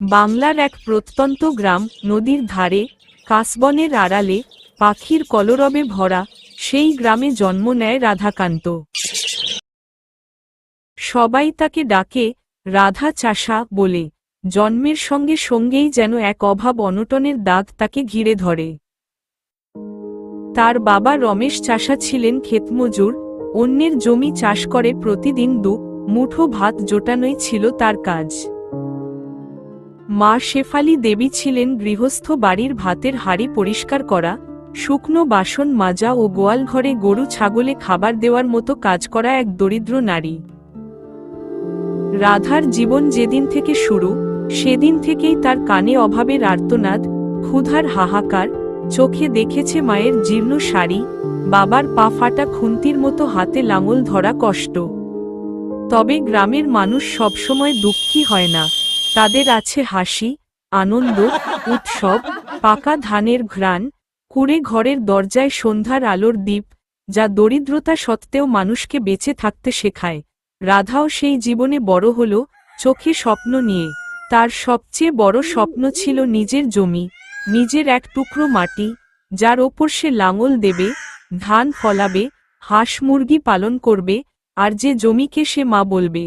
বাংলার এক প্রত্যন্ত গ্রাম, নদীর ধারে, কাশবনের আড়ালে, পাখির কলরবে ভরা, সেই গ্রামে জন্ম নেয় রাধাকান্ত। সবাই তাকে ডাকে রাধা চাষা বলে। জন্মের সঙ্গে সঙ্গেই যেন এক অভাব অনটনের দাগ তাকে ঘিরে ধরে। তার বাবা রমেশ চাষা ছিলেন ক্ষেতমজুর, অন্যের জমি চাষ করে প্রতিদিন মুঠো ভাত জোটানোই ছিল তার কাজ। মা শেফালি দেবী ছিলেন গৃহস্থ, বাড়ির ভাতের হাঁড়ি পরিষ্কার করা, শুকনো বাসন মাজা ও গোয়াল ঘরে গরু ছাগলে খাবার দেওয়ার মতো কাজ করা এক দরিদ্র নারী। রাধার জীবন যেদিন থেকে শুরু, সেদিন থেকেই তার কানে অভাবের আর্তনাদ, ক্ষুধার হাহাকার, চোখে দেখেছে মায়ের জীর্ণ শাড়ি, বাবার পা ফাটা খুন্তির মতো হাতে লাঙল ধরা কষ্ট। তবে গ্রামের মানুষ সবসময় দুঃখী হয় না, তাদের আছে হাসি, আনন্দ, উৎসব, পাকা ধানের ঘ্রাণ, কুড়ে ঘরের দরজায় সন্ধ্যার আলোর দ্বীপ, যা দরিদ্রতা সত্ত্বেও মানুষকে বেঁচে থাকতে শেখায়। রাধাও সেই জীবনে বড় হল, চোখে স্বপ্ন নিয়ে। তার সবচেয়ে বড় স্বপ্ন ছিল নিজের জমি, নিজের এক টুকরো মাটি, যার ওপর সে লাঙল দেবে, ধান ফলাবে, হাঁস মুরগি পালন করবে, আর যে জমিকে সে মা বলবে।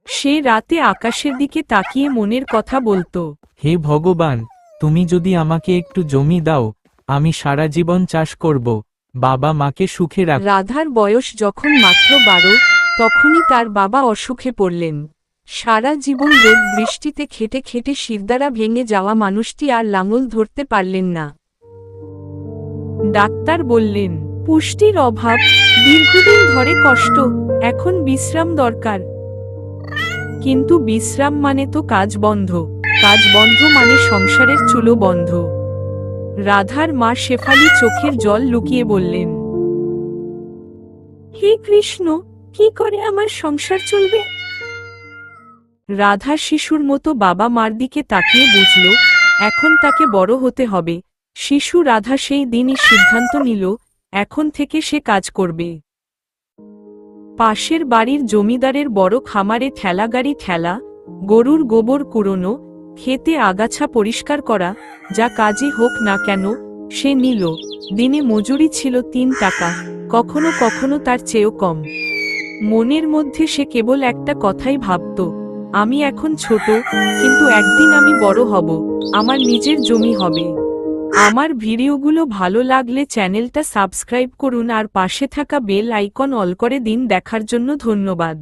সে রাতে আকাশের দিকে তাকিয়ে মনের কথা বলতো, হে ভগবান, তুমি যদি আমাকে একটু জমি দাও, আমি সারা জীবন চাষ করব, বাবা মাকে সুখে রাখ। রাধার বয়স যখন মাত্র 12, তখনই তার বাবা অসুখে পড়লেন। সারা জীবন রোদ বৃষ্টিতে খেটে খেটে শিরদাঁড়া ভেঙে যাওয়া মানুষটি আর লাঙল ধরতে পারলেন না। ডাক্তার বললেন, পুষ্টির অভাব, দীর্ঘদিন ধরে কষ্ট, এখন বিশ্রাম দরকার। কিন্তু বিশ্রাম মানে তো কাজ বন্ধ, কাজ বন্ধ মানে সংসারের চুলো বন্ধ। রাধার মা শেফালি চোখের জল লুকিয়ে বললেন, হে কৃষ্ণ, কি করে আমার সংসার চলবে? রাধা শিশুর মতো বাবা মার দিকে তাকিয়ে বুঝল, এখন তাকে বড় হতে হবে। শিশু রাধা সেই দিনই সিদ্ধান্ত নিল, এখন থেকে সে কাজ করবে। পাশের বাড়ির জমিদারের বড় খামারে ঠেলাগাড়ি ঠেলা, গরুর গোবর কুড়োনো, খেতে আগাছা পরিষ্কার করা, যা কাজই হোক না কেন সে নিল। দিনে মজুরি ছিল 3 টাকা, কখনো কখনো তার চেয়েও কম। মনের মধ্যে সে কেবল একটা কথাই ভাবত, আমি এখন ছোট, কিন্তু একদিন আমি বড় হব, আমার নিজের জমি হবে। আমার ভিডিওগুলো ভালো লাগলে চ্যানেলটা সাবস্ক্রাইব করুন আর পাশে থাকা বেল আইকন অল করে দিন। দেখার জন্য ধন্যবাদ।